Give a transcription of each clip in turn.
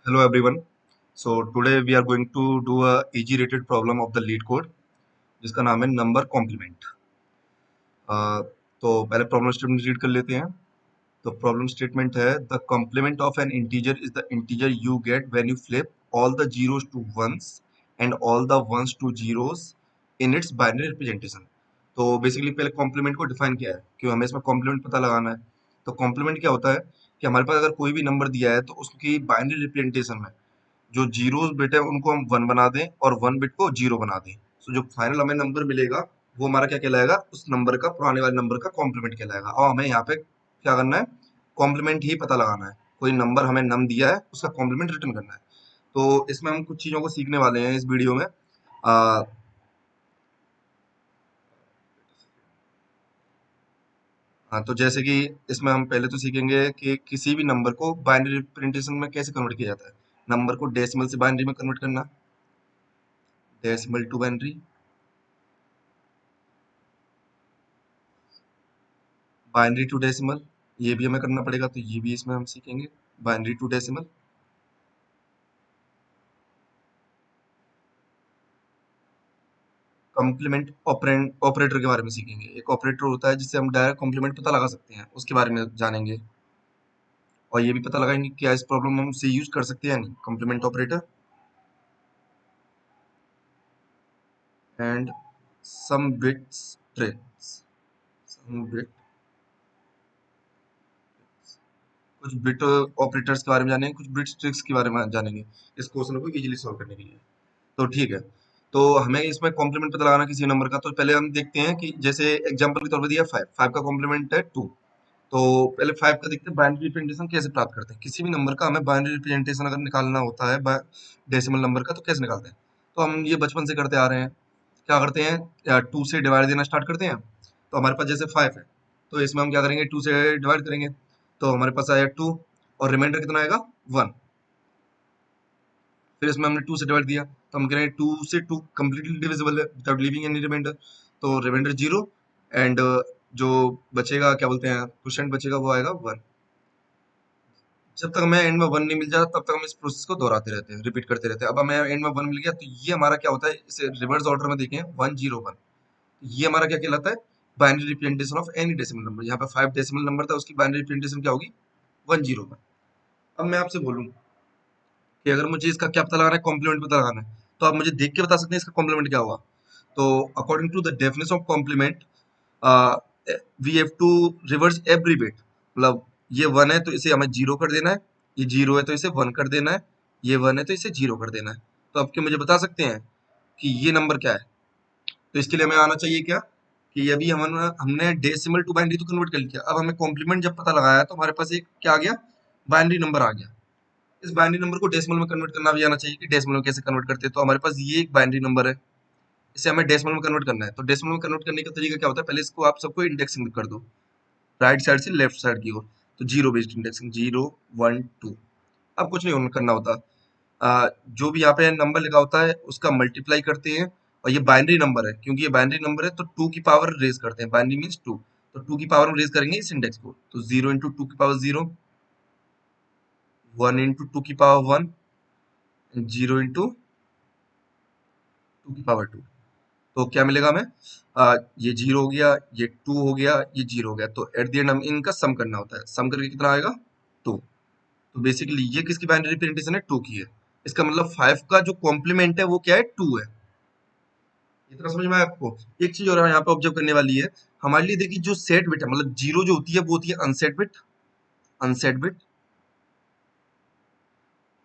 Hello everyone. So today we are going to do a easy rated problem of the lead code जिसका नाम है number complement. तो पहले problem statement read कर लेते हैं। तो प्रॉब्लम स्टेटमेंट है the complement of an integer is the integer you get when you flip all the zeros to ones and all the ones to zeros in its binary representation. तो basically पहले complement को define किया है कि हमें इसमें complement पता लगाना है। तो कॉम्प्लीमेंट क्या होता है कि हमारे पास अगर कोई भी नंबर दिया है तो उसकी बाइनरी रिप्रेजेंटेशन में जो जीरोस बिट है उनको हम वन बना दें और वन बिट को जीरो बना दें। सो जो फाइनल हमें नंबर मिलेगा वो हमारा क्या कहलाएगा, उस नंबर का पुराने वाले नंबर का कॉम्प्लीमेंट कहलाएगा। और हमें यहाँ पे क्या करना है, कॉम्प्लीमेंट ही पता लगाना है। कोई नंबर हमें नम दिया है उसका कॉम्प्लीमेंट रिटर्न करना है। तो इसमें हम कुछ चीजों को सीखने वाले हैं इस वीडियो में। आ, हाँ, तो जैसे कि इसमें हम पहले तो सीखेंगे कि किसी भी नंबर को बाइनरी रिप्रेजेंटेशन में कैसे कन्वर्ट किया जाता है। नंबर को डेसिमल से बाइनरी में कन्वर्ट करना, decimal to binary, binary to decimal, ये भी हमें करना पड़ेगा। तो ये भी इसमें हम सीखेंगे, binary to decimal. Complement operator के बारे में सीखेंगे। एक ऑपरेटर होता है जिससे हम डायरेक्ट कॉम्प्लीमेंट पता लगा सकते हैं, उसके बारे में जानेंगे। और ये भी पता लगाएंगे कि क्या इस प्रॉब्लम में हम से यूज कर सकते हैं या नहीं, complement operator. And some bits tricks, some bit, कुछ बिट ऑपरेटर्स के बारे में जानेंगे, कुछ बिट ट्रिक्स के बारे में जानेंगे इस क्वेश्चन को इजीली सॉल्व करने के लिए। तो ठीक है। तो हमें इसमें कॉम्प्लीमेंट पता लगाना किसी नंबर का। तो पहले हम देखते हैं कि जैसे एग्जांपल के तौर पर दिया फाइव, फाइव का कॉम्प्लीमेंट है टू। तो पहले फाइव का देखते हैं बाइनरी रिप्रेजेंटेशन कैसे प्राप्त करते हैं। किसी भी नंबर का हमें बाइनरी रिप्रेजेंटेशन अगर निकालना होता है डेसिमल नंबर का, तो कैसे निकालते हैं। तो हम ये बचपन से करते आ रहे हैं। क्या करते हैं, टू से डिवाइड देना स्टार्ट करते हैं। तो हमारे पास जैसे फाइव है, तो इसमें हम क्या करेंगे, टू से डिवाइड करेंगे। तो हमारे पास आया टू, और रिमाइंडर कितना आएगा, वन। फिर इसमें हमने टू से डिवाइड दिया, तो हम कह रहे हैं टू से टू कंप्लीटली डिविजिबल है विदाउट लीविंग एनी रिमाइंडर। तो रिमाइंडर जीरो, एंड जो बचेगा, क्या बोलते हैं, क्वोशिएंट बचेगा, वो आएगा वन। जब तक हमें एंड में वन नहीं मिल जाता तब तक हम इस प्रोसेस को दोहराते रहते हैं, रिपीट करते रहते हैं। अब हमें एंड में वन मिल गया, तो ये हमारा क्या होता है, इसे रिवर्स ऑर्डर में देखें, वन जीरो वन। ये हमारा क्या कहलाता है, binary representation of any decimal number. यहाँ पे फाइव डेसिमल नंबर था, उसकी बाइनरी रिप्रेजेंटेशन क्या होगी, वन जीरो वन। अब मैं आपसे बोलूं कि अगर मुझे इसका क्या पता लगाना है, कॉम्प्लीमेंट पता लगाना है, तो आप मुझे देख के बता सकते हैं इसका कॉम्प्लीमेंट क्या हुआ। तो according to the definition of complement, we have to reverse every bit. मतलब ये वन है तो इसे हमें जीरो कर देना है, ये जीरो है तो इसे वन कर देना है, ये वन है तो इसे जीरो कर देना है। तो अब क्या मुझे बता सकते हैं कि ये नंबर क्या है। तो इसके लिए हमें आना चाहिए क्या, कि अभी हमने डेसिमल टू बाइनरी तो कन्वर्ट कर लिया। अब हमें कॉम्प्लीमेंट जब पता लगाया तो हमारे पास एक क्या आ गया, बाइनरी नंबर आ गया। इस बाइनरी नंबर को डेसिमल में कन्वर्ट करना भी आना चाहिए कि डेसिमल में कैसे कन्वर्ट करते हैं। तो हमारे पास ये एक बाइनरी नंबर है, इसे हमें डेसिमल में कन्वर्ट करना है। तो डेसिमल में कन्वर्ट करने का तरीका क्या होता है, पहले इसको आप सबको इंडेक्सिंग कर दो, राइट साइड से लेफ्ट साइड की ओर। तो zero based indexing, zero one two. अब कुछ नहीं करना होता। जो भी यहाँ पे नंबर लिखा होता है उसका मल्टीप्लाई करते हैं। और ये बाइनरी नंबर है, क्योंकि ये बाइनरी नंबर है तो टू की पावर रेज करते हैं, बाइनरी मीन्स टू। तो टू की पावर में रेज करेंगे इस इंडेक्स को। तो जीरो इंटू टू की power zero, one into two की power one, zero into two की पावर टू। तो क्या मिलेगा हमें, ये जीरो हो गया, ये टू हो गया, ये जीरो हो गया। तो एट द एंड हम इनका सम करना होता है, सम करके कितना आएगा, टू। तो बेसिकली ये किसकी बाइनरी रिप्रेजेंटेशन है, टू की है। इसका मतलब फाइव का जो कॉम्प्लीमेंट है वो क्या है, टू है। इतना समझ में आया आपको। एक चीज और यहाँ पे ऑब्जर्व करने वाली है हमारे लिए, देखिए जो सेट बिट है, मतलब जीरो जो होती है वो होती है unset bit, unset bit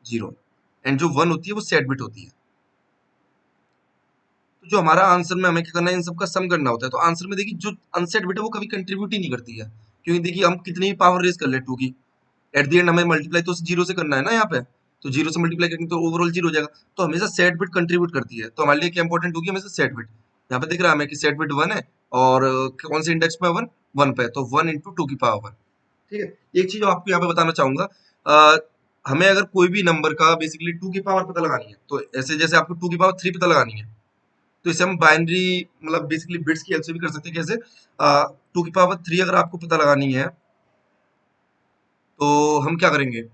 zero. And जो वन होती है वो सेट बिट होती है। तो जो हमारा आंसर में हमें क्या करना है, इन सबका सम करना होता है। तो आंसर में देखिए जो अनसेट बिट है वो कभी कंट्रीब्यूट ही नहीं करती है, क्योंकि देखिए हम कितनी भी पावर रेज कर ले टू की, एट द एंड हमें मल्टीप्लाई तो जीरो से करना है ना यहाँ पे। तो जीरो से मल्टीप्लाई करेंगे तो ओवरऑल जीरो हो जाएगा। तो हमेशा सेट बिट कंट्रीब्यूट करती है। तो हमारे लिए क्या इंपॉर्टेंट होगी, हमेशा सेट बिट। यहाँ पे दिख रहा है हमें कि सेट बिट वन है, और कौन से इंडेक्स पे वन, वन पे। तो वन इंटू टू की पावर वन। ठीक है। एक चीज आपको यहाँ पे बताना चाहूंगा, अ, हमें अगर कोई भी नंबर का बेसिकली टू की पावर पता लगानी है, तो ऐसे जैसे आपको टू की पावर थ्री पता लगानी है, तो इसे हम बाइनरी, मतलब बेसिकली बिट्स की हेल्प से भी कर सकते हैं। कैसे, टू की पावर थ्री अगर आपको पता लगानी है, तो हम क्या करेंगे,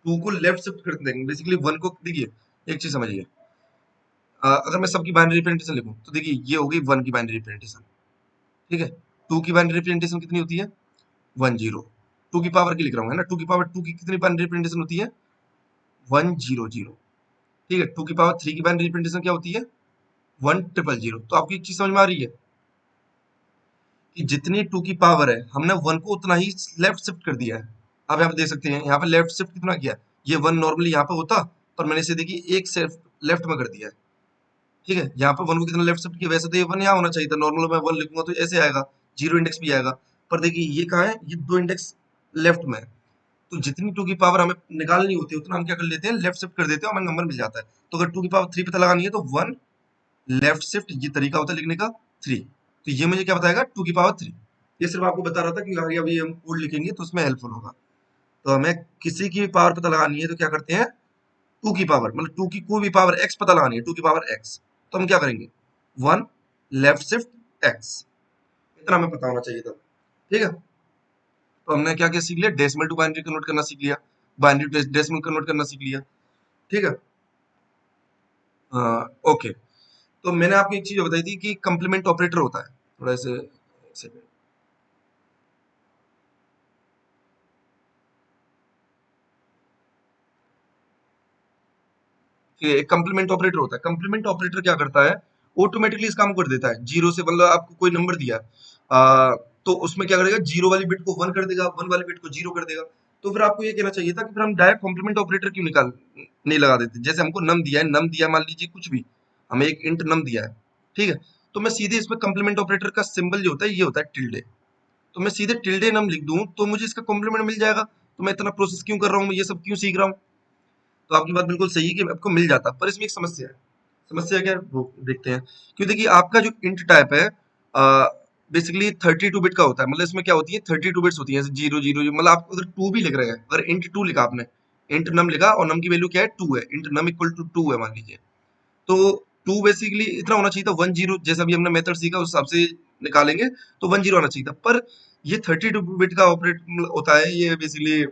टू को लेफ्ट शिफ्ट कर देंगे, बेसिकली वन को देखिए, एक चीज समझिए, अगर मैं सबकी बाइनरी रिप्रेजेंटेशन लिखूं तो देखिए ये होगी वन की बाइनरी रिप्रेजेंटेशन, ठीक है। टू की बाइनरी रिप्रेजेंटेशन कितनी होती है, वन जीरो। टू की पावर की लिख रहा हूँ, है ना, टू की पावर टू की कितनी बाइनरी रिप्रेजेंटेशन होती है, वन जीरो जीरो, ठीक है। टू की पावर थ्री की बाइनरी रिप्रेजेंटेशन क्या होती है, वन ट्रिपल जीरो। तो आपकी एक चीज समझ में आ रही है कि जितनी टू की पावर है हमने वन को उतना ही लेफ्ट शिफ्ट कर दिया है। आप यहाँ पे देख सकते हैं, यहाँ पे लेफ्ट शिफ्ट कितना किया है? ये वन नॉर्मली यहाँ पे होता, पर मैंने इसे देखिए एक सिर्फ लेफ्ट में कर दिया है, ठीक है। यहाँ पे वन को कितना लेफ्ट शिफ्ट किया, वैसे तो ये वन यहाँ होना चाहिए था, नॉर्मल मैं वन लिखूंगा तो ऐसे आएगा, जीरो इंडेक्स भी आएगा, पर देखिए ये कहाँ है, ये दो इंडेक्स लेफ्ट में है। तो जितनी टू की पावर हमें निकालनी होती है उतना हम क्या कर लेते हैं, लेफ्ट शिफ्ट कर देते हैं, हमें नंबर मिल जाता है। तो अगर टू की पावर थ्री पता लगानी है तो वन लेफ्ट शिफ्ट, ये तरीका होता है लिखने का, थ्री। तो ये मुझे क्या बताएगा, टू की पावर थ्री। ये सिर्फ आपको बता रहा था कि आगे अभी हम कोड लिखेंगे तो उसमें हेल्पफुल होगा। तो हमें किसी की पावर पता लगानी है तो क्या करते हैं, टू की पावर मतलब टू की कोई भी पावर एक्स पता लगानी है, टू की पावर एक्स, तो हम क्या करेंगे, वन लेफ्ट शिफ्ट एक्स, इतना हमें पता होना चाहिए था, ठीक है। तो हमने क्या क्या सीख लिया, डेसिमल टू बाइनरी कन्वर्ट करना सीख लिया, बाइनरी टू डेसिमल कन्वर्ट करना सीख लिया, ठीक है। ओके। तो मैंने आपको एक चीज बताई थी कि कंप्लीमेंट ऑपरेटर होता है, थोड़ा ऐसे एक कंप्लीमेंट ऑपरेटर होता है। कंप्लीमेंट ऑपरेटर क्या करता है, ऑटोमेटिकली इस काम को कर देता है। जीरो से मतलब आपको कोई नंबर दिया, तो उसमें क्या करेगा, जीरो वाली बिट को वन कर देगा, वन वाली बिट को जीरो कर देगा। तो फिर आपको ये कहना चाहिए था कि फिर हम डायरेक्ट कॉम्प्लीमेंट ऑपरेटर क्यों निकाल नहीं लगा देते। जैसे हमको नम दिया है, नम दिया मान लीजिए कुछ भी, हमें एक इंट नम दिया है, ठीक है। तो मैं सीधे इसमें कंप्लीमेंट ऑपरेटर का सिंबल जो होता है ये होता है टिल्डे। तो मैं सीधे टिल्डे नम लिख दूं तो मुझे इसका कॉम्प्लीमेंट मिल जाएगा। तो मैं इतना प्रोसेस क्यों कर रहा हूँ, मैं ये सब क्यों सीख रहा हूँ। तो आपकी बात बिल्कुल सही है कि आपको मिल जाता, पर इसमें एक समस्या है। समस्या क्या है वो देखते हैं। क्यों, देखिए आपका जो इंट टाइप है बेसिकली 32 बिट का होता है। मतलब इसमें क्या होती है, 32 बिट्स होती है, जैसे जीरो जीरो, मतलब आप अगर टू भी लिख रहे हैं, अगर इंट टू लिखा आपने, इंट नम लिखा और नम की वैल्यू क्या है, टू है, int num equal to two है मान लीजिए, तो टू बेसिकली इतना होना चाहिए था, वन जीरो, जैसा भी हमने मेथड सीखा उस हिसाब से निकालेंगे तो वन जीरो आना चाहिए था। पर ये 32 बिट का ऑपरेट होता है, ये बेसिकली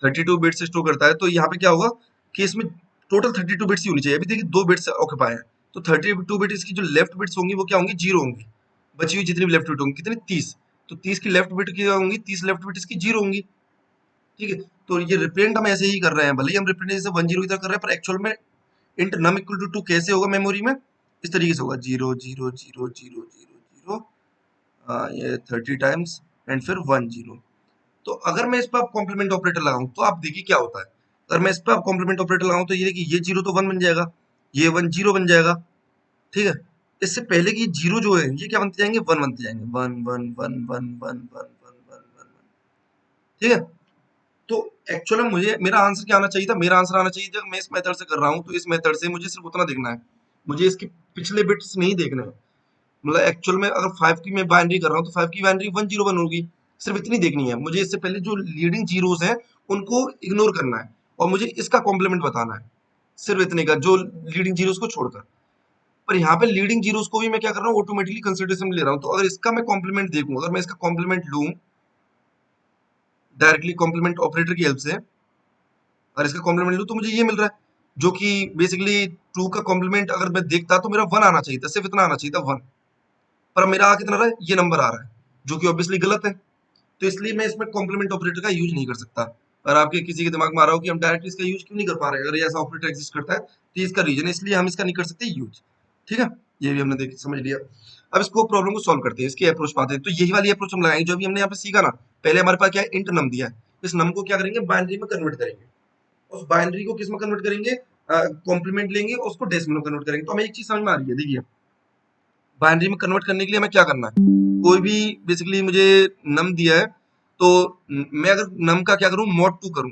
32 बिट्स स्टोर करता है। तो यहाँ पे क्या होगा कि इसमें टोटल 32 बिट्स ही होनी चाहिए। अभी देखिए दो बिट्स ऑक्यूपाई है, तो 32 बिट्स की जो लेफ्ट बिट्स होंगी वो क्या होंगी, जीरो होंगी। बची हुई जितनी भी लेफ्ट बिट होंगी कितनी, 30, तो 30 की लेफ्ट बिट क्या होंगी, 30 लेफ्ट बिट इसकी जीरो होंगी, ठीक है। तो ये रिप्रेजेंट हम ऐसे ही कर रहे हैं, भले ही हम रिप्रेजेंट जैसे वन जीरो की तरह कर रहे हैं, पर एक्चुअल में int num equal to two कैसे होगा मेमोरी में, इस तरीके से होगा, zero zero zero zero zero zero, ये 30 टाइम्स एंड फिर वन जीरो। तो अगर मैं इस पर कॉम्प्लीमेंट ऑपरेटर लगाऊं तो आप देखिए क्या होता है। अगर मैं इस पर कॉम्प्लीमेंट ऑपरेटर लगाऊं तो ये देखिए, ये जीरो तो वन बन जाएगा, ये वन जीरो बन जाएगा, ठीक है। इससे पहले कि जीरो जो है ये क्या बनते जाएंगे, वन बनते जाएंगे, one one one one one one one one one, ठीक है। तो एक्चुअली मुझे मेरा आंसर क्या आना चाहिए था, मेरा आंसर आना चाहिए जब मैं इस मेथड से कर रहा हूँ तो इस मेथड से मुझे सिर्फ उतना देखना है, मुझे इसके पिछले बिट्स नहीं देखने हैं। मतलब एक्चुअल में अगर फाइव की मैं बाइनरी कर रहा हूँ तो फाइव की बाइनरी वन जीरो वन होगी, सिर्फ इतनी देखनी है मुझे। इससे पहले जो लीडिंग जीरोस हैं उनको इग्नोर करना है और मुझे इसका कॉम्प्लीमेंट बताना है, सिर्फ इतने का, जो लीडिंग जीरोस को छोड़कर। पर यहाँ पे लीडिंग जीरोस को भी मैं क्या कर रहा हूँ, ऑटोमेटिकली कंसिडरेशन में ले रहा हूँ। तो अगर इसका मैं कॉम्प्लीमेंट देखूं, अगर मैं इसका कॉम्प्लीमेंट लूं डायरेक्टली कॉम्प्लीमेंट ऑपरेटर की हेल्प से, और इसका कॉम्प्लीमेंट लूं तो मुझे ये मिल रहा है, जो कि बेसिकली टू का कॉम्प्लीमेंट अगर मैं देखता तो मेरा वन आना चाहिए था, सिर्फ इतना आना चाहिए था, वन। पर मेरा आ कितना रहा है, ये नंबर आ रहा है, जो कि ऑब्वियसली गलत है। तो इसलिए मैं इसमें कॉम्प्लीमेंट ऑपरेटर का यूज नहीं कर सकता। और आपके किसी के दिमाग में आ रहा हो कि हम डायरेक्ट इसका यूज क्यों नहीं कर पा रहे, अगर ये ऐसा ऑपरेटर एग्जिस्ट करता है तो इसका रीजन, इसलिए हम इसका नहीं कर सकते यूज, ठीक है। ये भी हमने देख समझ लिया। अब इसको प्रॉब्लम को सॉल्व करते हैं, इसकी अप्रोच पाते हैं। तो यही वाली अप्रोच हम लगाएंगे जो अभी हमने यहाँ पे सीखा ना। पहले हमारे पास क्या है, इंट नम दिया है, इस नम को क्या करेंगे, बाइनरी में कन्वर्ट करेंगे, उस बाइनरी को किस में कन्वर्ट करेंगे, कॉम्प्लीमेंट लेंगे और उसको डेसिमल में कन्वर्ट करेंगे। तो हमें एक चीज समझ में आ रही है, देखिए बाइनरी में कन्वर्ट करने के लिए हमें क्या करना है, कोई भी बेसिकली मुझे नम दिया है, तो मैं अगर नम का क्या करूं, मॉड टू करूं,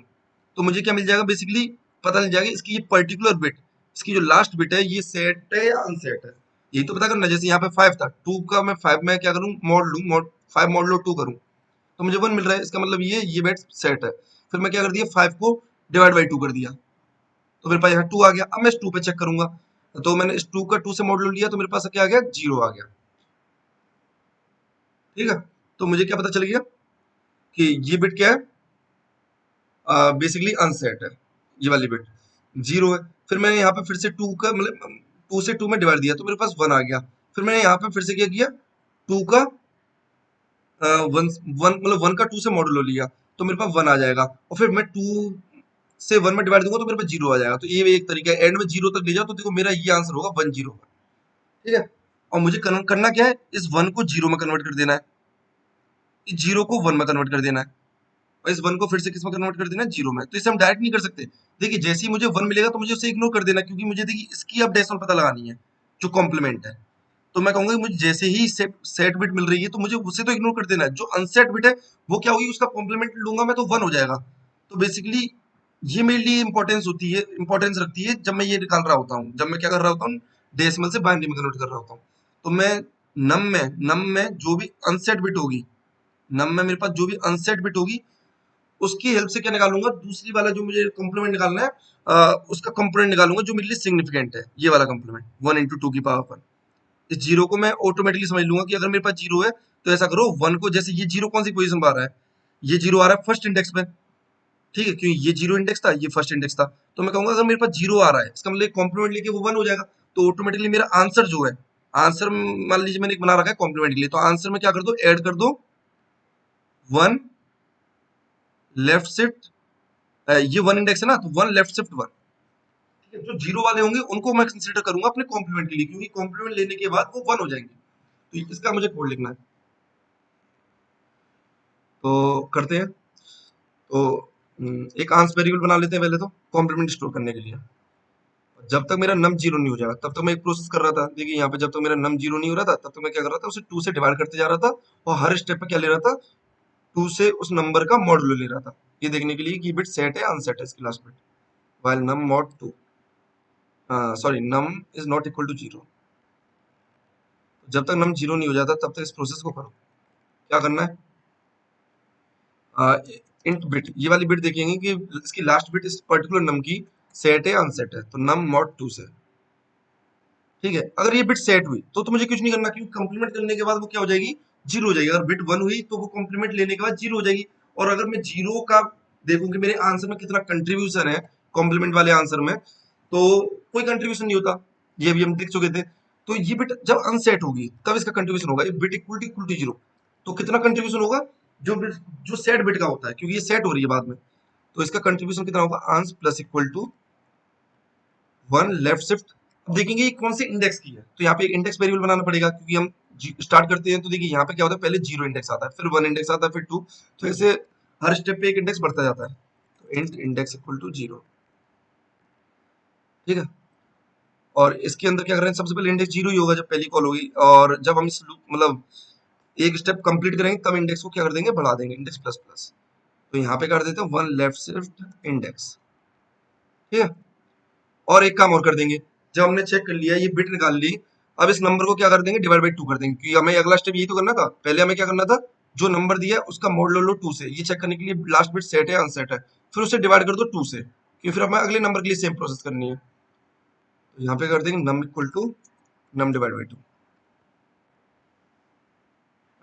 तो मुझे क्या मिल जाएगा, बेसिकली पता चल जाएगा इसकी ये पर्टिकुलर बिट, इसकी जो लास्ट बिट है ये सेट है या अनसेट है, यही तो पता करना। जैसे यहाँ पे फाइव था, टू का मैं फाइव में क्या करूँ, modulo, mod five modulo two करूँ, तो मुझे वन मिल रहा है, इसका मतलब ये बिट सेट है। फिर मैं क्या कर दिया, फाइव को डिवाइड बाई टू कर दिया, तो मेरे पास यहाँ टू आ गया। अब मैं इस टू पे चेक करूंगा, तो मैंने इस टू का टू से मॉडल लिया तो मेरे पास क्या आ गया, जीरो आ गया, ठीक है। तो मुझे क्या पता चल गया कि ये बिट क्या है, बेसिकली अनसेट है, ये वाली बिट जीरो है। फिर मैंने यहाँ पे फिर से टू का मतलब टू से टू में डिवाइड दिया तो मेरे पास वन आ गया। फिर मैंने यहाँ पे फिर से क्या किया, टू का वन वन मतलब वन का टू से मॉडुलो लिया तो मेरे पास वन आ जाएगा। और फिर मैं टू से वन में डिवाइड दूंगा तो मेरे पास जीरो आ जाएगा। तो ये एक तरीका है, एंड में जीरो तक ले जाओ तो देखो मेरा ये आंसर होगा वन जीरो। ठीक है, और मुझे करना क्या है, इस वन को जीरो में कन्वर्ट कर देना है, इस जीरो को वन में कन्वर्ट कर देना है, और इस वन को फिर से किस में कन्वर्ट कर देना है, जीरो में। तो इसे हम डायरेक्ट नहीं कर सकते। देखिए जैसे ही मुझे वन मिलेगा तो मुझे उसे इग्नोर कर देना, क्योंकि मुझे देखिए इसकी अब डेसिमल पता लगानी है जो कॉम्प्लीमेंट है। तो मैं कहूंगा कि मुझे जैसे ही सेट बिट मिल रही है तो मुझे उसे तो इग्नोर कर देना है। जो अनसेट बिट है वो क्या होगी, उसका कॉम्प्लीमेंट लूंगा मैं तो वन हो जाएगा। तो बेसिकली ये मेरे लिए इंपॉर्टेंस रखती है जब मैं ये निकाल रहा होता हूँ, जब मैं क्या कर रहा होता हूँ, डेसिमल से बाइनरी में कन्वर्ट कर रहा होता हूँ। तो मैं नम में जो भी अनसेट बिट होगी, नम में मेरे पास जो भी अनसेट बिट होगी उसकी हेल्प से क्या निकालूंगा, दूसरी वाला जो मुझे कॉम्प्लीमेंट निकालना है, उसका कंपोनेंट निकालूंगा जो मेरे लिए सिग्निफिकेंट है, ये वाला कंप्लीमेंट वन इंटू टू की पावर वन। इस जीरो को मैं ऑटोमेटिकली समझ लूंगा कि अगर मेरे पास जीरो है तो ऐसा करो वन को, जैसे ये जीरो कौन सी पोजीशन पर आ रहा है, ये जीरो आ रहा है फर्स्ट इंडेक्स में। ठीक है, क्योंकि ये जीरो इंडेक्स था, ये फर्स्ट इंडेक्स था। तो मैं कहूंगा अगर मेरे पास जीरो आ रहा है इसका मतलब कॉम्प्लीमेंट लेके वो वन हो जाएगा। तो ऑटोमेटिकली मेरा आंसर जो है, आंसर मान लीजिए मैंने एक बना रखा है कॉम्प्लीमेंट के लिए, तो आंसर में क्या कर दो, ऐड कर दो वन लेफ्ट शिफ्ट, ये वन इंडेक्स है ना तो वन लेफ्ट शिफ्ट वन। ठीक है, जो जीरो वाले होंगे उनको मैं कंसीडर करूंगा अपने कॉम्प्लीमेंट के लिए, क्योंकि कॉम्प्लीमेंट लेने के बाद वो वन हो जाएंगे। तो इसका मुझे कोड लिखना है, तो करते हैं। तो एक आंस वेरिएबल बना लेते हैं पहले तो कॉम्प्लीमेंट स्टोर करने के लिए। जब तक मेरा नम जीरो नहीं हो जाएगा तब तक मैं एक प्रोसेस कर रहा था। देखिए यहाँ पे जब तक मेरा नम जीरो नहीं हो रहा था तब तक मैं क्या कर रहा था, उसे टू से डिवाइड करते जा रहा था, और हर स्टेप पे क्या ले रहा था, टू से उस नंबर का मॉडुलो ले रहा था, ये देखने के लिए कि बिट सेट है अनसेट है इसकी last bit. While num mod two, sorry num is not equal to zero. जब तक नम जीरो नहीं हो जाता तब तक इस प्रोसेस को करो। क्या करना है, इंट बिट, ये वाली बिट देखेंगे कि इसकी लास्ट बिट इस पर्टिकुलर नम की सेट है अनसेट है, तो नम मॉड टू से। ठीक है, अगर ये बिट सेट हुई तो मुझे कुछ नहीं करना, क्योंकि कंप्लीमेंट करने के बाद वो क्या हो जाएगी, जीरो हो जाएगी। अगर बिट वन हुई तो वो कंप्लीमेंट लेने के बाद जीरो हो जाएगी। और अगर मैं जीरो का देखूं कि मेरे आंसर में कितना कंट्रीब्यूशन है कॉम्प्लीमेंट वाले आंसर में, तो कोई कंट्रीब्यूशन नहीं होता, ये भी हम देख चुके थे। तो ये बिट जब अनसेट होगी तब इसका कंट्रीब्यूशन होगा, बिट इक्वल टू जीरो। तो कितना कंट्रीब्यूशन होगा, जो बिट जो सेट बिट का होता है, क्योंकि ये सेट हो रही है बाद में, तो इसका कंट्रीब्यूशन कितना होगा, ans plus equal to one left shift. अब देखेंगे ये कौन से इंडेक्स की है, तो यहाँ पे एक इंडेक्स वेरिएबल बनाना पड़ेगा, क्योंकि हम स्टार्ट करते हैं तो देखिए यहाँ पे क्या होता है, पहले जीरो इंडेक्स आता है, फिर वन इंडेक्स आता है, फिर टू। तो ऐसे हर स्टेप पे एक इंडेक्स बढ़ता जाता है। तो int index equal to zero. ठीक है, और इसके अंदर क्या कर रहे हैं, सबसे पहले इंडेक्स जीरो ही होगा जब पहली कॉल होगी, और जब हम इस मतलब एक स्टेप कंप्लीट करेंगे तब इंडेक्स को क्या कर देंगे, बढ़ा देंगे, इंडेक्स प्लस प्लस। तो यहाँ पे कर देते हैं वन लेफ्ट शिफ्ट इंडेक्स। ठीक है, और एक काम और कर देंगे, जब हमने चेक कर लिया ये बिट निकाल ली, अब इस नंबर को क्या कर देंगे, डिवाइड बाई टू कर देंगे, क्योंकि हमें अगला स्टेप यही तो करना था। पहले हमें क्या करना था, जो नंबर दिया है उसका मोड लो लो टू से, ये चेक करने के लिए लास्ट बिट सेट है अनसेट है, फिर उसे डिवाइड कर दो टू से, क्योंकि फिर हमें अगले नंबर के लिए सेम प्रोसेस करनी है। तो यहाँ पे कर देंगे num equal to num divide by two.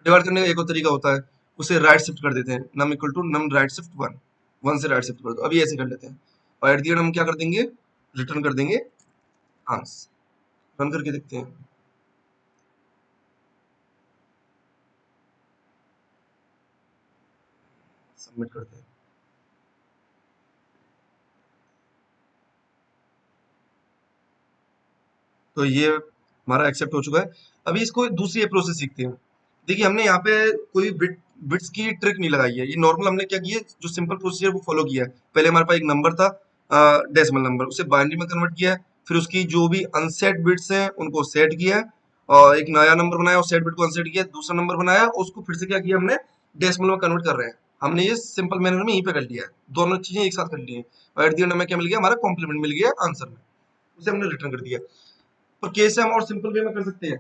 Divide करने का एक और तरीका होता है, उसे राइट शिफ्ट कर देते हैं, num equal to num right shift one, one से राइट शिफ्ट कर दो। अभी ऐसे कर लेते हैं, और एट दी एंड हम क्या कर देंगे, रिटर्न कर देंगे आंसर। रन करके देखते हैं, सबमिट करते हैं। तो ये हमारा एक्सेप्ट हो चुका है। अभी इसको दूसरी प्रोसेस सीखते हैं। देखिए हमने यहाँ पे कोई बिट्स की ट्रिक नहीं लगाई है, ये नॉर्मल हमने क्या किया है, जो सिंपल प्रोसीजर वो फॉलो किया है। पहले हमारे पास एक नंबर था, डेसिमल नंबर, उसे बाइनरी में कन्वर्ट किया है, फिर उसकी जो भी अनसेट बिट्स हैं उनको सेट किया है, और एक नया नंबर बनाया और सेट बिट को अनसेट किया, दूसरा नंबर बनाया और उसको फिर से क्या किया हमने, डेसिमल में कन्वर्ट कर रहे हैं। हमने ये सिंपल मैनर में यहीं पे कर लिया है, दोनों चीजें एक साथ कर ली है, और एट द एंड हमें क्या मिल गया, हमारा कॉम्प्लीमेंट मिल गया आंसर में, उसे हमने रिटर्न कर दिया। तो कैसे हम और सिंपल वे में कर सकते हैं,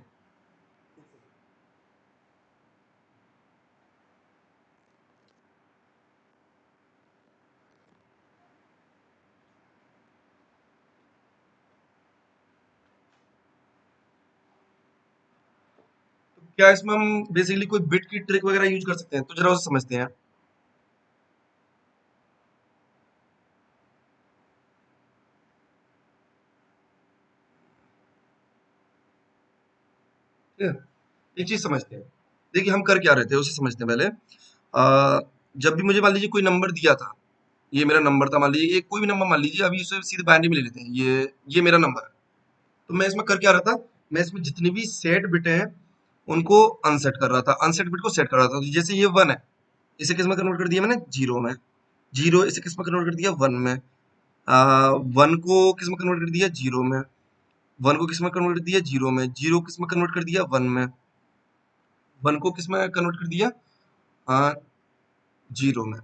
तो क्या इसमें हम बेसिकली कोई बिट की ट्रिक वगैरह यूज कर सकते हैं, तो जरा उसे समझते हैं। ठीक है? एक चीज समझते हैं। देखिए हम कर क्या रहे थे उसे समझते हैं पहले। जब भी मुझे मान लीजिए कोई नंबर दिया था, ये मेरा नंबर था, मान लीजिए एक कोई भी नंबर मान लीजिए, अभी इसे सीधे बाइनरी में ले लेते हैं, ये मेरा नंबर है। तो मैं इसमें कर क्या रहा था, मैं इसमें जितनी भी सेट बिट हैं उनको अनसेट कर रहा था, अनसेट बिट को सेट कर रहा था। तो जैसे ये 1 है, इसे किस में कन्वर्ट कर दिया मैंने, 0 में। 0 इसे किस में कन्वर्ट कर दिया, 1 में। 1 को किस में कन्वर्ट कर दिया, 0 में। 1 को किस में कन्वर्ट कर दिया, 0 में। 0 किस में कन्वर्ट कर दिया, 1 में। 1 को किस में कन्वर्ट कर दिया, 0 में।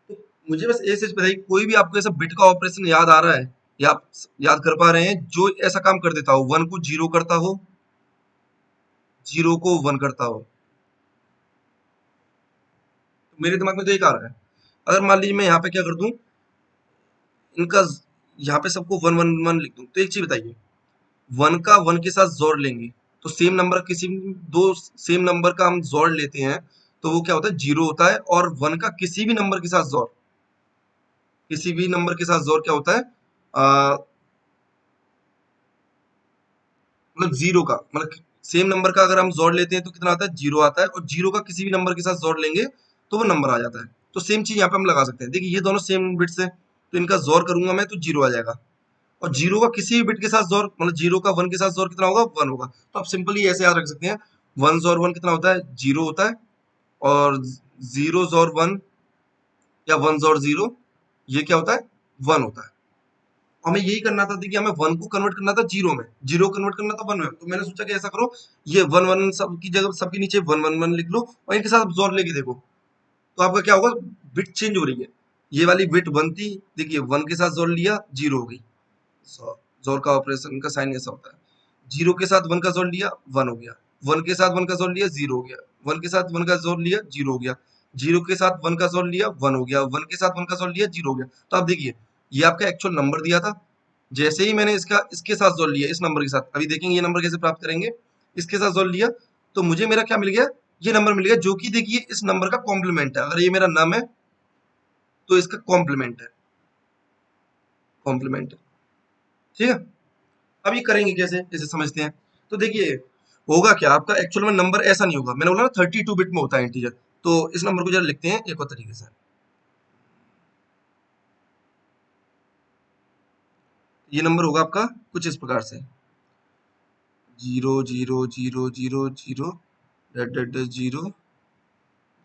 तो मुझे बस ऐसे बताइए, कोई भी आपको ऐसा बिट का ऑपरेशन याद आ रहा है या आप याद कर पा रहे हैं जो ऐसा काम कर देता हो, 1 को 0 करता हो, 0 को 1 करता हो। तो मेरे दिमाग में तो एक आ रहा है, अगर मान लीजिए मैं यहाँ पे क्या कर दूं, इनका यहाँ पे सबको 1 1 1 लिख दूं, तो एक चीज बताइए, 1 का 1 के साथ जोड़ लेंगे तो सेम नंबर, किसी भी दो सेम नंबर का हम जोड़ लेते हैं तो वो क्या होता है, 0 होता है। और 1 का किसी भी नंबर के साथ जोड़, किसी भी नंबर के साथ जोड़ क्या होता है, मतलब 0 का, मतलब सेम नंबर का अगर हम जोड़ लेते हैं तो कितना आता है, 0 आता है। और 0 का किसी भी नंबर के साथ जोड़ लेंगे तो वो नंबर आ जाता है। तो सेम चीज यहाँ पे हम लगा सकते हैं। देखिए ये दोनों सेम बिट्स है, तो इनका जोड़ करूंगा मैं तो 0 आ जाएगा। और 0 का किसी भी बिट के साथ जोड़, मतलब 0 का 1 के साथ जोड़ कितना होगा, 1 होगा। तो आप सिंपली ऐसे याद रख सकते हैं, 1 जोड़ 1 कितना होता है, 0 होता है। और 0 जोड़ 1 या 1 जोड़ 0 ये क्या होता है, 1 होता है। हमें यही करना था, देखिए हमें 1 को कन्वर्ट करना था 0 में, 0 कन्वर्ट करना था 1 में। तो मैंने सोचा कि ऐसा करो, ये 1 1 सबकी जगह, सबके नीचे 1 1 1 लिख लो और इनके साथ जोड़ लेके देखो, तो आपका क्या होगा, बिट चेंज हो रही है। ये वाली बिट 1 थी, देखिए 1 के साथ जोड़ लिया, 0 हो गई। जोड़ का ऑपरेशन का साइन ऐसा होता है, 0 के साथ 1 का जोड़ लिया, 1 हो गया। 1 के साथ 1 का जोड़ लिया, 0 हो गया। 1 के साथ 1 का जोड़ लिया, 0 हो गया। 0 के साथ 1 का जोड़ लिया, 1 हो गया। 1 के साथ 1 का जोड़ लिया, 0 हो गया। तो आप देखिए, ये आपका एक्चुअल नंबर दिया था, जैसे ही मैंने इसका इसके साथ जोड़ लिया, इस नंबर के साथ, अभी देखेंगे ये नंबर कैसे प्राप्त करेंगे, इसके साथ जोड़ लिया तो मुझे मेरा क्या मिल गया, ये नंबर मिल गया, जो कि देखिए इस नंबर का कॉम्प्लीमेंट है। अगर ये मेरा नम है तो इसका कॉम्प्लीमेंट है, कॉम्प्लीमेंट है। ठीक है? अब ये करेंगे कैसे, इसे समझते हैं। तो देखिए होगा क्या, आपका एक्चुअल में नंबर ऐसा नहीं होगा, मैंने बोला ना 32 बिट में होता है इंटीजर। तो इस नंबर को जरा लिखते हैं एक और तरीके से। ये नंबर होगा आपका कुछ इस प्रकार से, 0 0 0 0 0 0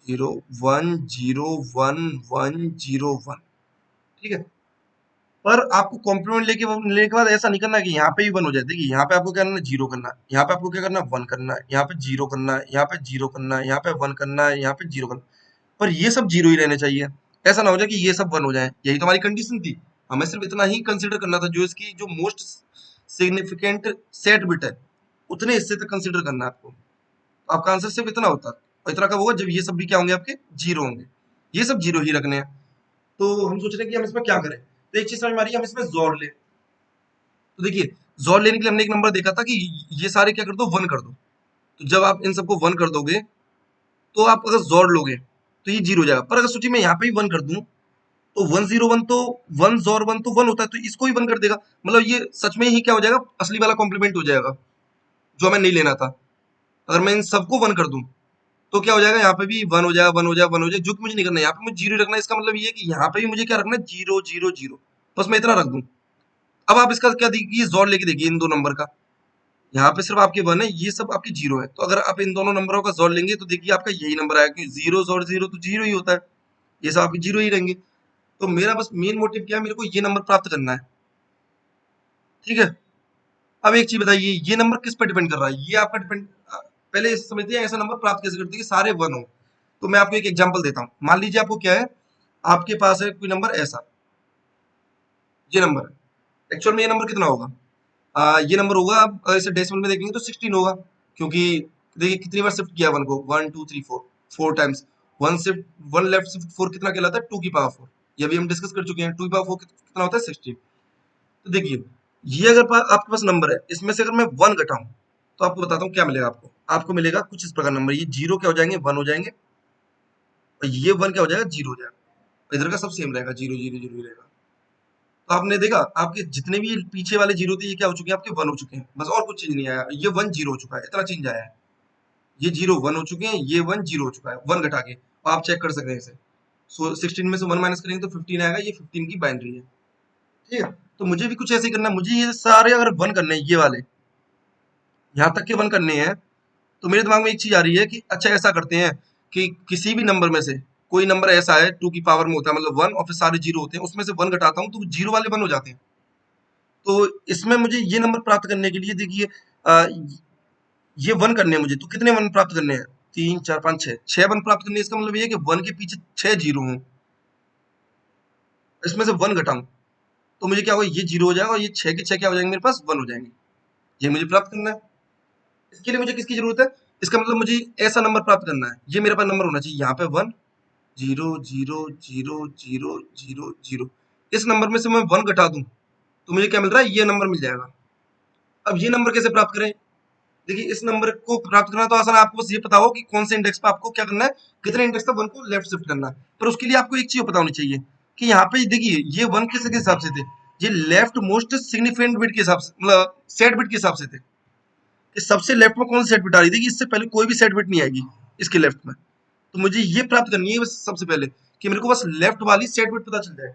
0 1 0 1 1 0 1। ठीक है? पर आपको कॉम्प्लीमेंट लेने के बाद ऐसा नहीं करना कि यहाँ पे भी 1 हो जाए। देखिए यहाँ पे आपको क्या करना है, 0 करना है। यहाँ पे आपको क्या करना है, 1 करना है। यहाँ पे 0 करना है। यहाँ पे 0 करना है। यहाँ पे 1 करना है। यहाँ पे 0 करना है। पर ये सब 0 ही रहने चाहिए। ऐसा ना हो जाए कि ये सब 1 हो जाए। यही तो हमारी कंडीशन थी। हमें सिर्फ इतना ही कंसिडर करना था, जो इसकी जो मोस्ट सिग्निफिकेंट सेट बिट है, उतने हिस्से तक कंसिडर करना है आपको। तो आपका आंसर सिर्फ इतना होता है। और इतना कब होगा, जब ये सब भी क्या होंगे, आपके 0 होंगे। ये सब 0 ही रखने हैं। तो हम सोच रहे हैं कि हम इसमें क्या करें। तो एक चीज समझ में आ रही है, हम इसमें जोड़ ले। तो देखिए जोड़ लेने के लिए हमने एक नंबर देखा था कि ये सारे क्या कर दो, 1 कर दो। तो जब आप इन सबको 1 कर दोगे तो आप अगर जोड़ लोगे तो ये 0 हो जाएगा। पर अगर सोचिए मैं यहाँ पे भी 1 कर दूं तो 1 0 1, तो 1 जोड़ 1 तो 1 होता है, तो इसको ही 1 कर देगा। मतलब ये सच में ही क्या हो जाएगा, असली वाला कॉम्प्लीमेंट हो जाएगा, जो हमें नहीं लेना था। अगर मैं इन सबको 1 कर दूं तो क्या हो जाएगा, यहाँ पे भी 1 हो जाएगा, 1 हो जाएगा, 1 हो जाएगा। जो कि मुझे नहीं करना है, यहाँ पे मुझे 0 रखना है। इसका मतलब ये है कि यहाँ पे भी मुझे क्या रखना है, 0 0 0। बस मैं इतना रख दूं। अब आप इसका क्या देखिए, जोड़ लेके देखिए इन दो नंबर का। यहाँ पे सिर्फ आपके 1 है, ये सब आपके 0 है। तो अगर आप इन दोनों नंबरों का जोड़ लेंगे तो देखिए आपका यही नंबर आएगा, क्योंकि 0 जोड़ 0 तो 0 ही होता है। ये सब आपके 0 ही रहेंगे। तो मेरा बस मेन मोटिव क्या है, मेरे को ये नंबर प्राप्त करना है। ठीक है? अब एक चीज बताइए, ये नंबर किस पर डिपेंड कर रहा है, ये आपका डिपेंड, पहले इसे समझते हैं ऐसा नंबर प्राप्त कैसे करते हैं कि सारे 1 हो। तो मैं आपको एक एग्जांपल देता हूँ। मान लीजिए आपको क्या है, आपके पास है कोई नंबर ऐसा, ये नंबर है। एक्चुअल में ये नंबर कितना होगा, ये नंबर होगा, आप इसे डेसिमल में देखेंगे तो 16 होगा। क्योंकि देखिए कितनी बार शिफ्ट किया 1 को, 1 2 3 4, 4 टाइम्स। 1 शिफ्ट 1 लेफ्ट शिफ्ट 4 कितना कहलाता है, 2 की पावर 4। ये भी हम डिस्कस कर चुके हैं, 2 की पावर 4 कितना होता है, 16। तो देखिए ये अगर आपके पास नंबर है, इसमें से अगर मैं 1 घटाऊं तो आपको बताता हूँ क्या मिलेगा। आपको आपको मिलेगा कुछ इस प्रकार नंबर, ये 0 क्या हो जाएंगे, 1 हो जाएंगे। और ये 1 क्या हो जाएगा, 0 हो जाएगा। इधर का सब सेम रहेगा, 0 0 0 ही रहेगा। तो आपने देखा आपके जितने भी पीछे वाले जीरो थे ये क्या हो चुके हैं, आपके वन हो चुके हैं, बस और कुछ चीज नहीं आया, ये वन जीरो हो चुका है, इतना चेंज आया है। ये जीरो वन हो चुके हैं, ये वन जीरो हो चुका है, वन घटा के, और आप चेक कर सकते हैं इसे। सो 16 में से वन माइनस करेंगे तो 15 आएगा, ये 15 की बाइनरी है। ठीक है, तो मुझे भी कुछ ऐसे ही करना है, मुझे ये सारे अगर वन करने हैं, ये वाले यहाँ तक के वन करने हैं, तो मेरे दिमाग में एक चीज आ रही है कि अच्छा ऐसा करते हैं कि किसी भी नंबर में से कोई नंबर ऐसा है टू की पावर में होता है मतलब वन, और फिर सारे जीरो होते हैं, उसमें से वन घटाता हूँ तो जीरो वाले वन हो जाते हैं। तो इसमें मुझे ये नंबर प्राप्त करने के लिए देखिए, अ, ये वन करने हैं मुझे, तो कितने वन प्राप्त करने हैं, तीन चार पाँच छह, छह वन प्राप्त करने हैं। इसका मतलब ये है कि वन के पीछे छह जीरो हों, इसमें से वन घटाऊं, तो मुझे क्या होगा, ये जीरो हो जाएगा और ये छह के छह क्या हो जाएंगे, मेरे पास वन हो जाएंगे। ये मुझे प्राप्त करना है। इसके लिए मुझे किसकी जरूरत है, इसका मतलब मुझे ऐसा नंबर प्राप्त करना है, ये मेरे पास नंबर होना चाहिए यहाँ पे one zero zero zero zero zero zero, इस नंबर में से मैं वन घटा दूं तो मुझे क्या मिल रहा है, ये नंबर मिल जाएगा। अब ये नंबर कैसे प्राप्त करें, देखिए इस नंबर को प्राप्त करना तो आसान है, आपको बस ये पता हो कि कौन से इंडेक्स पे आपको क्या करना है, कितने इंडेक्स तक वन को लेफ्ट शिफ्ट करना है। पर उसके लिए आपको एक चीज पता होनी चाहिए कि यहाँ पे देखिए ये वन किसके हिसाब से थे, ये लेफ्ट मोस्ट सिग्निफिकेंट बिट के हिसाब से, मतलब सेट बिट के हिसाब से थे, कि सबसे लेफ्ट में कौन सी सेट बिट आ रही थी, कि इससे पहले कोई भी सेट बिट नहीं आएगी इसके लेफ्ट में। तो मुझे ये प्राप्त करनी है बस सबसे पहले, कि मेरे को बस लेफ्ट वाली सेट बिट पता चल जाए,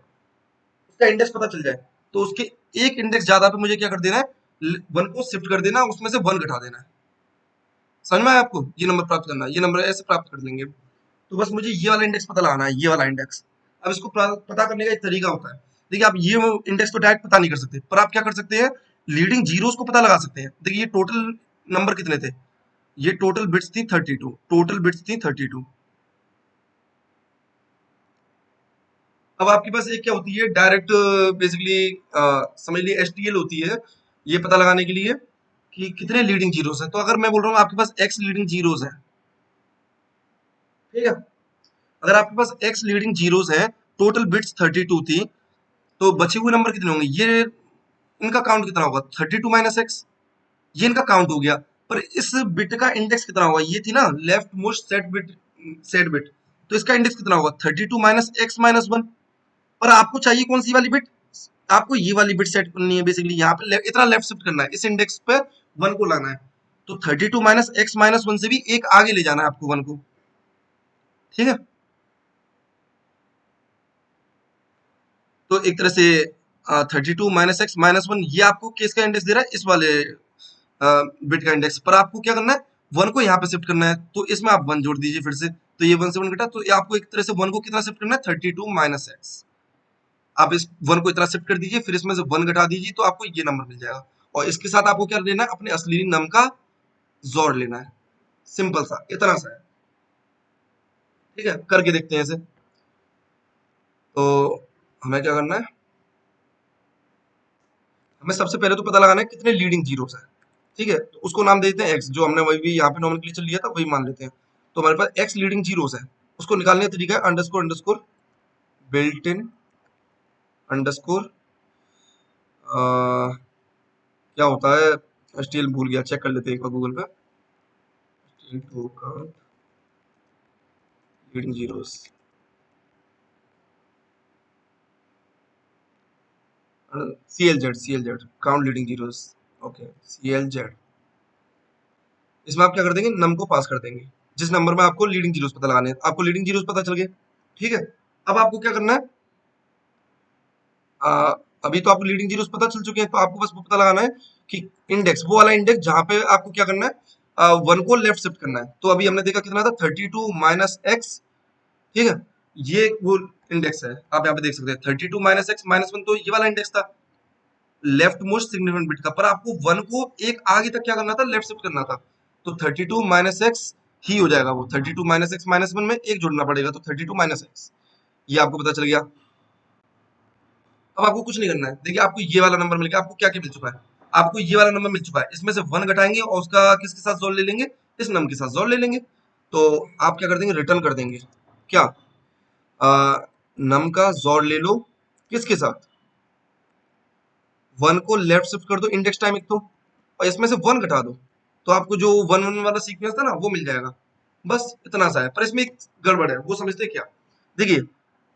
उसका इंडेक्स पता चल जाए, तो उसके एक इंडेक्स ज्यादा पे मुझे क्या कर देना है, वन को शिफ्ट कर देना, उसमें से वन घटा देना है। समझ में आया आपको, ये नंबर प्राप्त करना है, ये नंबर ऐसे प्राप्त कर लेंगे। तो बस मुझे ये वाला इंडेक्स पता लगाना है, ये वाला इंडेक्स। अब इसको पता करने का एक तरीका होता है, देखिए आप ये इंडेक्स तो डायरेक्ट पता नहीं कर सकते, पर आप क्या कर सकते हैं, लीडिंग जीरोस को पता लगा सकते हैं। देखिए ये टोटल नंबर कितने थे, ये टोटल बिट्स थी 32, टोटल बिट्स थी 32। अब आपके पास एक क्या होती है, डायरेक्ट बेसिकली समझ लीजिए एसटीएल होती है, ये पता लगाने के लिए कि कितने लीडिंग जीरोस हैं। तो अगर मैं बोल रहा हूँ आपके पास एक्स लीडिंग जीरोस है, ठीक है, अगर आपके पास एक्स लीडिंग जीरोस है, टोटल बिट्स 32 थी, तो बचे हुए नंबर कितने होंगे, ये इनका काउंट कितना होगा, 32 माइनस एक्स, ये इनका काउंट हो गया। पर इस बिट का इंडेक्स कितना होगा, ये थी ना लेफ्ट मोस्ट सेट बिट, तो इसका इंडेक्स कितना होगा, 32 माइनस एक्स माइनस वन। पर आपको चाहिए कौन सी वाली बिट, आपको ये वाली बिट सेट करनी है, बेसिकली यहाँ पे इतना लेफ्ट शिफ्ट करना है, इस इंडेक्स पे वन को लाना है। तो 32 माइनस एक्स माइनस वन से भी एक आगे ले जाना है आपको वन को, ठीक है। तो एक तरह से 32 माइनस एक्स माइनस वन, ये आपको केस का इंडेक्स दे रहा है, इस वाले बिट का इंडेक्स। पर आपको क्या करना है, वन को यहाँ पे शिफ्ट करना है, तो इसमें आप वन जोड़ दीजिए फिर से, तो ये वन से वन घटा, तो ये आपको एक तरह से वन को कितना शिफ्ट करना है, 32 माइनस एक्स। आप इस वन को इतना शिफ्ट कर दीजिए, फिर इसमें से वन घटा दीजिए, तो आपको ये नंबर मिल जाएगा। और इसके साथ आपको क्या लेना है, अपने असली नम का जोड़ लेना है, सिंपल सा इतना सा है। ठीक है, करके देखते हैं इसे। तो हमें क्या करना है, हमें सबसे पहले तो पता लगाना है कितने लीडिंग जीरोस हैं। ठीक है, तो उसको नाम दे देते हैं एक्स, जो हमने वही भी यहाँ पे नॉमेनक्लेचर लिया था वही मान लेते हैं। तो हमारे पास एक्स लीडिंग जीरोस है, उसको निकालने का तरीका है underscore underscore built in underscore, क्या होता है, एचटीएल भूल गया, चेक कर लेते हैं एक बार गूगल पे, to count leading zeros, C L Z count leading zeros, okay C L Z. इसमें आप क्या कर देंगे, नम को पास कर देंगे, जिस नंबर में आपको लीडिंग जीरोस पता लगाने हैं, आपको लीडिंग जीरोस पता चल गए। ठीक है, अब आपको क्या करना है, आ, अभी तो आपको लीडिंग जीरोस पता चल चुके हैं, तो आपको बस वो पता लगाना है कि इंडेक्स, वो वाला इंडेक्स जहां पे आपको क्या करना है, वन को लेफ्ट शिफ्ट करना है। तो अभी हमने देखा कितना था, 32 माइनस एक्स, ठीक है, ये वो इंडेक्स है, आप यहाँ पे देख सकते हैं 32 माइनस एक्स माइनस वन, तो ये वाला इंडेक्स था लेफ्ट मोस्ट सिग्निफिकेंट बिट का। पर आपको वन को एक आगे तक क्या करना था, लेफ्ट शिफ्ट करना था, तो 32 माइनस एक्स ही हो जाएगा वो, 32 माइनस एक्स माइनस वन में एक जोड़ना पड़ेगा, तो 32 माइनस एक्स, ये आपको पता चल गया। अब आपको कुछ नहीं करना है, देखिए आपको ये वाला नंबर मिल गया, आपको क्या क्या मिल चुका है, आपको ये वाला नंबर मिल चुका है, इसमें से वन घटाएंगे और उसका किसके साथ जोड़ ले लेंगे, इस नंबर के साथ जोड़ ले लेंगे। तो आप क्या कर देंगे, रिटर्न कर देंगे क्या, नम का जोड़ ले लो किसके साथ, वन को लेफ्ट शिफ्ट कर दो इंडेक्स टाइम एक तो, और इसमें से वन घटा दो, तो आपको जो वन वन वाला सीक्वेंस था ना वो मिल जाएगा। बस इतना सा है, पर इसमें एक गड़बड़ है, वो समझते हैं क्या, देखिए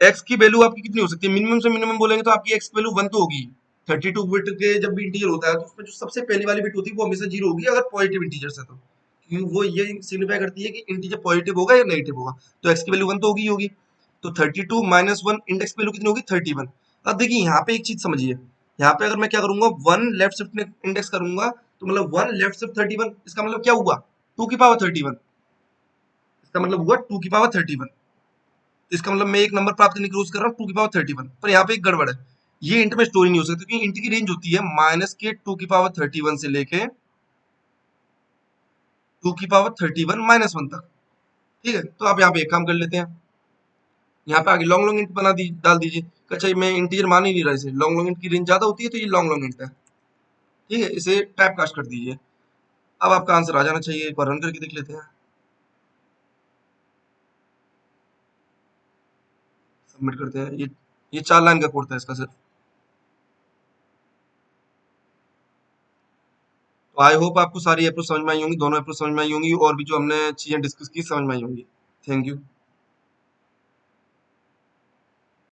एक्स की वैल्यू आपकी कितनी हो सकती है, मिनिमम से मिनिमम बोलेंगे तो आपकी एक्स की वैल्यू 1 तो होगी। 32 बिट के जब भी इंटीजर होता है तो उसमें जो सबसे पहली वाली बिट होती है वो हमेशा 0 होगी अगर पॉजिटिव इंटीजर्स है तो, क्योंकि वो ये सिग्निफाई करती है कि इंटीजर पॉजिटिव होगा या नेगेटिव होगा। तो एक्स की वैल्यू 1 तो होगी ही होगी। तो 32 माइनस 1 इंडेक्स वैल्यू कितनी होगी 31। अब देखिए यहाँ पे एक चीज समझिए, यहाँ पे अगर मैं क्या करूंगा 1 लेफ्ट शिफ्ट इंडेक्स करूंगा तो मतलब 1 लेफ्ट शिफ्ट 31, इसका मतलब क्या हुआ 2 की पावर 31, इसका मतलब हुआ 2 की पावर 31। तो इसका मतलब मैं एक नंबर प्राप्त करने की कोशिश कर रहा हूँ 2 की पावर 31, पर यहाँ पे एक गड़बड़ है, ये इंट में स्टोरी नहीं हो सकती क्योंकि इंट की रेंज होती है माइनस के 2 की पावर 31 से लेके 2 की पावर 31 माइनस 1 तक। ठीक है, तो आप यहाँ पे एक काम कर लेते हैं, यहाँ पे आगे लॉन्ग लॉन्ग इंट बना दी डाल दीजिए। अच्छा मैं इंटीजर मान ही नहीं रहा, इसे लॉन्ग लॉन्ग इंट की रेंज ज्यादा होती है तो ये लॉन्ग लॉन्ग इंट है। ठीक है, इसे टाइप कास्ट कर दीजिए। अब आपका आंसर आ जाना चाहिए, एक बार रन करके देख लेते हैं। सबमिट करते हैं। ये 4 लाइन का कोड था इसका सिर्फ। तो आई होप आपको सारी अप्रोच समझ में आई होंगी, दोनों अप्रोच समझ में आई होंगी और भी जो हमने चीजें डिस्कस की समझ में आई होंगी। Thank you.